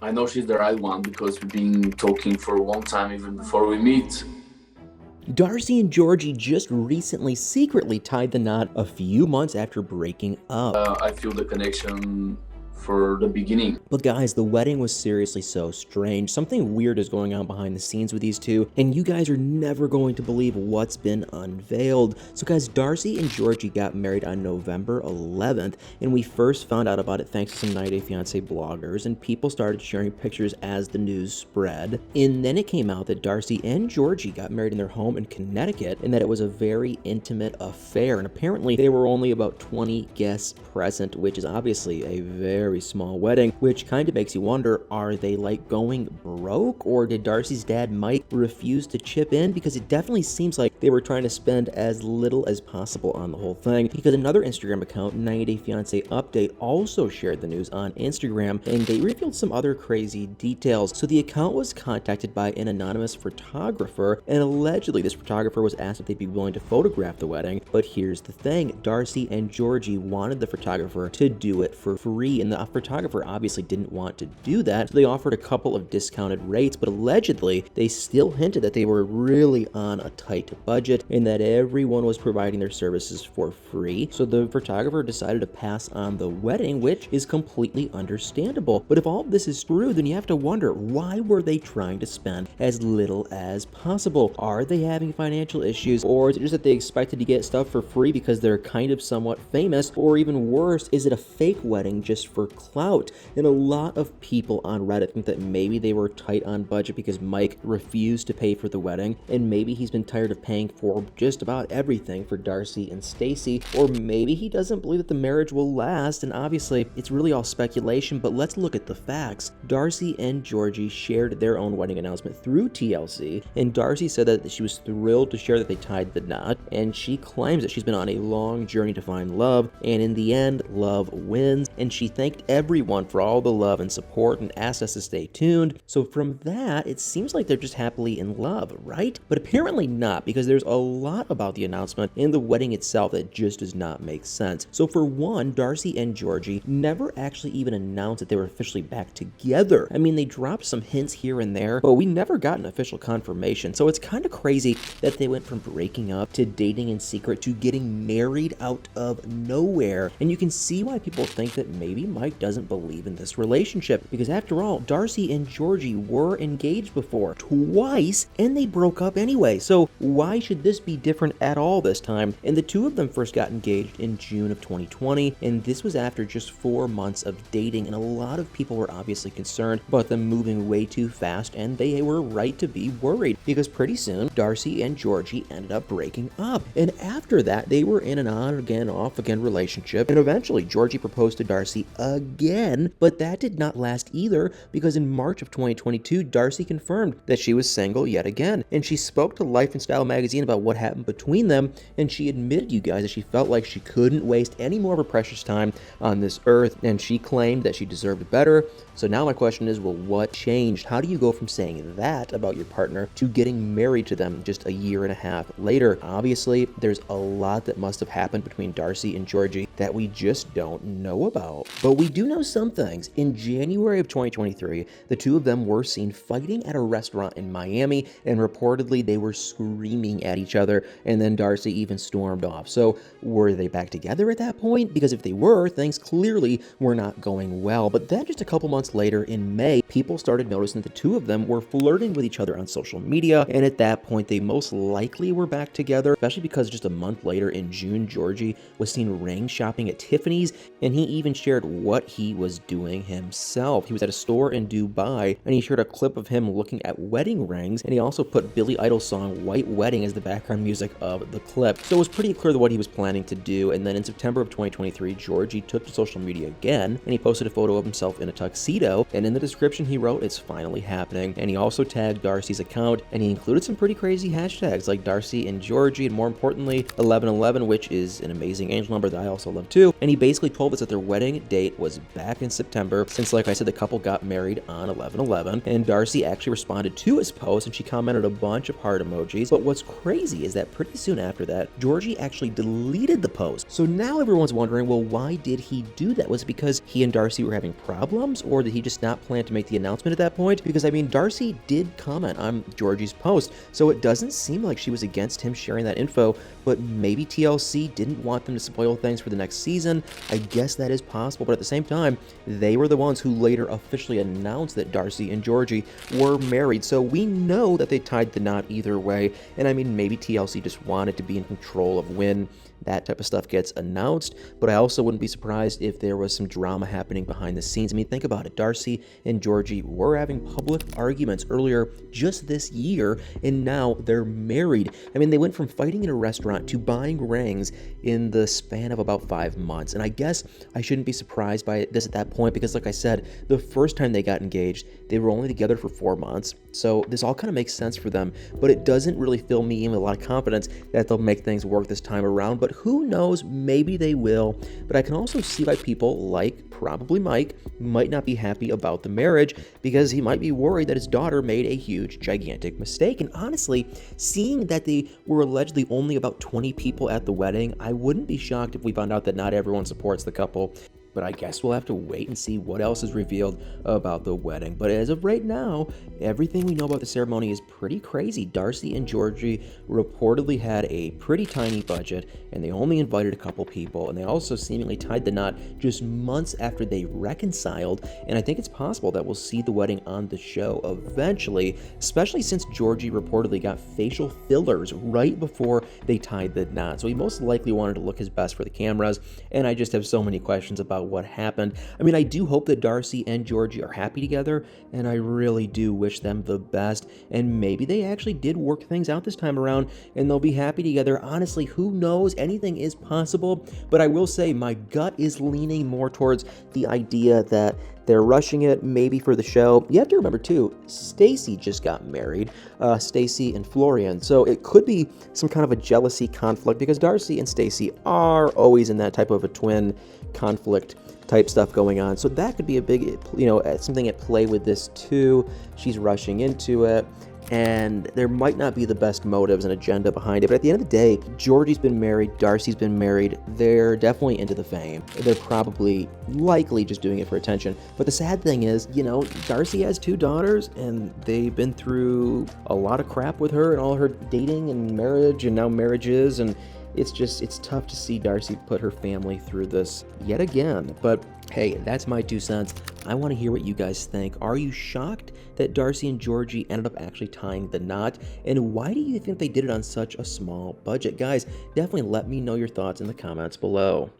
I know she's the right one because we've been talking for a long time even before we meet. Darcey and Georgi just recently secretly tied the knot a few months after breaking up. I feel the connection for the beginning. But guys, the wedding was seriously so strange. Something weird is going on behind the scenes with these two, and you guys are never going to believe what's been unveiled. So guys, Darcey and Georgi got married on November 11th, and we first found out about it thanks to some 90 Day Fiancé bloggers, and people started sharing pictures as the news spread. And then it came out that Darcey and Georgi got married in their home in Connecticut, and that it was a very intimate affair, and apparently there were only about 20 guests present, which is obviously a very small wedding, which kind of makes you wonder, are they like going broke, or did Darcey's dad Mike refuse to chip in? Because it definitely seems like they were trying to spend as little as possible on the whole thing, because another Instagram account, 90 Day Fiancé Update, also shared the news on Instagram, and they revealed some other crazy details. So the account was contacted by an anonymous photographer, and allegedly this photographer was asked if they'd be willing to photograph the wedding. But here's the thing, Darcey and Georgi wanted the photographer to do it for free, and the photographer obviously didn't want to do that, so they offered a couple of discounted rates, but allegedly they still hinted that they were really on a tight budget and that everyone was providing their services for free. So the photographer decided to pass on the wedding, which is completely understandable. But if all of this is true, then you have to wonder, why were they trying to spend as little as possible? Are they having financial issues, or is it just that they expected to get stuff for free because they're kind of somewhat famous? Or even worse, is it a fake wedding just for clout? And a lot of people on Reddit think that maybe they were tight on budget because Mike refused to pay for the wedding, and maybe he's been tired of paying for just about everything for Darcey and Stacy, or maybe he doesn't believe that the marriage will last. And obviously it's really all speculation, but let's look at the facts. Darcey and Georgi shared their own wedding announcement through TLC, and Darcey said that she was thrilled to share that they tied the knot, and she claims that she's been on a long journey to find love, and in the end, love wins. And she thanked everyone for all the love and support and asked us to stay tuned. So from that, it seems like they're just happily in love, right? But apparently not, because there's a lot about the announcement and the wedding itself that just does not make sense. So for one, Darcey and Georgi never actually even announced that they were officially back together. I mean, they dropped some hints here and there, but we never got an official confirmation. So it's kind of crazy that they went from breaking up to dating in secret to getting married out of nowhere. And you can see why people think that maybe Mike doesn't believe in this relationship, because after all, Darcey and Georgi were engaged before twice and they broke up anyway. So why should this be different at all this time? And the two of them first got engaged in June of 2020, and this was after just 4 months of dating, and a lot of people were obviously concerned about them moving way too fast, and they were right to be worried, because pretty soon Darcey and Georgi ended up breaking up. And after that, they were in an on again, off again relationship, and eventually Georgi proposed to Darcey again, but that did not last either, because in March of 2022, Darcey confirmed that she was single yet again, and she spoke to Life and Style magazine about what happened between them, and she admitted, you guys, that she felt like she couldn't waste any more of her precious time on this earth, and she claimed that she deserved better. So now my question is, well, what changed? How do you go from saying that about your partner to getting married to them just a year and a half later? Obviously, there's a lot that must have happened between Darcey and Georgi that we just don't know about. But we do know some things. In January of 2023, the two of them were seen fighting at a restaurant in Miami, and reportedly they were screaming at each other, and then Darcey even stormed off. So were they back together at that point? Because if they were, things clearly were not going well. But then just a couple months later, in May, people started noticing that the two of them were flirting with each other on social media, and at that point they most likely were back together, especially because just a month later in June, Georgi was seen ring shopping at Tiffany's, and he even shared what he was doing himself. He was at a store in Dubai, and he shared a clip of him looking at wedding rings, and he also put Billy Idol's song White Wedding as the background music of the clip. So it was pretty clear what he was planning to do. And then in September of 2023, Georgi took to social media again, and he posted a photo of himself in a tuxedo, and in the description he wrote, "It's finally happening." And he also tagged Darcey's account, and he included some pretty crazy hashtags like Darcey and Georgi, and more importantly 1111, which is an amazing angel number that I also love too. And he basically told us that their wedding date was back in September, since like I said, the couple got married on 11/11, and Darcey actually responded to his post and she commented a bunch of heart emojis. But what's crazy is that pretty soon after that, Georgi actually deleted the post. So now everyone's wondering, well, why did he do that? Was it because he and Darcey were having problems, or did he just not plan to make the announcement at that point? Because I mean, Darcey did comment on Georgi's post, so it doesn't seem like she was against him sharing that info, but maybe TLC didn't want them to spoil things for the next season. I guess that is possible, but at the same time, they were the ones who later officially announced that Darcey and Georgi were married, so we know that they tied the knot either way. And I mean, maybe TLC just wanted to be in control of when that type of stuff gets announced, but I also wouldn't be surprised if there was some drama happening behind the scenes. I mean, think about it. Darcey and Georgi were having public arguments earlier just this year, and now they're married. I mean, they went from fighting in a restaurant to buying rings in the span of about 5 months, and I guess I shouldn't be surprised by this at that point, because like I said, the first time they got engaged, they were only together for 4 months, so this all kind of makes sense for them, but it doesn't really fill me in with a lot of confidence that they'll make things work this time around. But who knows, maybe they will. But I can also see why people like probably Mike might not be happy about the marriage, because he might be worried that his daughter made a huge, gigantic mistake. And honestly, seeing that they were allegedly only about 20 people at the wedding, I wouldn't be shocked if we found out that not everyone supports the couple. But I guess we'll have to wait and see what else is revealed about the wedding. But as of right now, everything we know about the ceremony is pretty crazy. Darcey and Georgi reportedly had a pretty tiny budget, and they only invited a couple people, and they also seemingly tied the knot just months after they reconciled. And I think it's possible that we'll see the wedding on the show eventually, especially since Georgi reportedly got facial fillers right before they tied the knot. So he most likely wanted to look his best for the cameras, and I just have so many questions about what happened. I mean, I do hope that Darcey and Georgi are happy together, and I really do wish them the best, and maybe they actually did work things out this time around and they'll be happy together. Honestly, who knows? Anything is possible, but I will say my gut is leaning more towards the idea that they're rushing it, maybe for the show. You have to remember too, Stacy just got married, Stacy and Florian, so it could be some kind of a jealousy conflict, because Darcey and Stacy are always in that type of a twin conflict type stuff going on. So that could be a big, something at play with this too. She's rushing into it, and there might not be the best motives and agenda behind it. But at the end of the day, Georgi's been married, Darcey's been married. They're definitely into the fame. They're probably likely just doing it for attention. But the sad thing is, Darcey has 2 daughters, and they've been through a lot of crap with her and all her dating and marriage and now marriages, and it's tough to see Darcey put her family through this yet again. But hey, that's my 2 cents. I want to hear what you guys think. Are you shocked that Darcey and Georgi ended up actually tying the knot? And why do you think they did it on such a small budget? Guys, definitely let me know your thoughts in the comments below.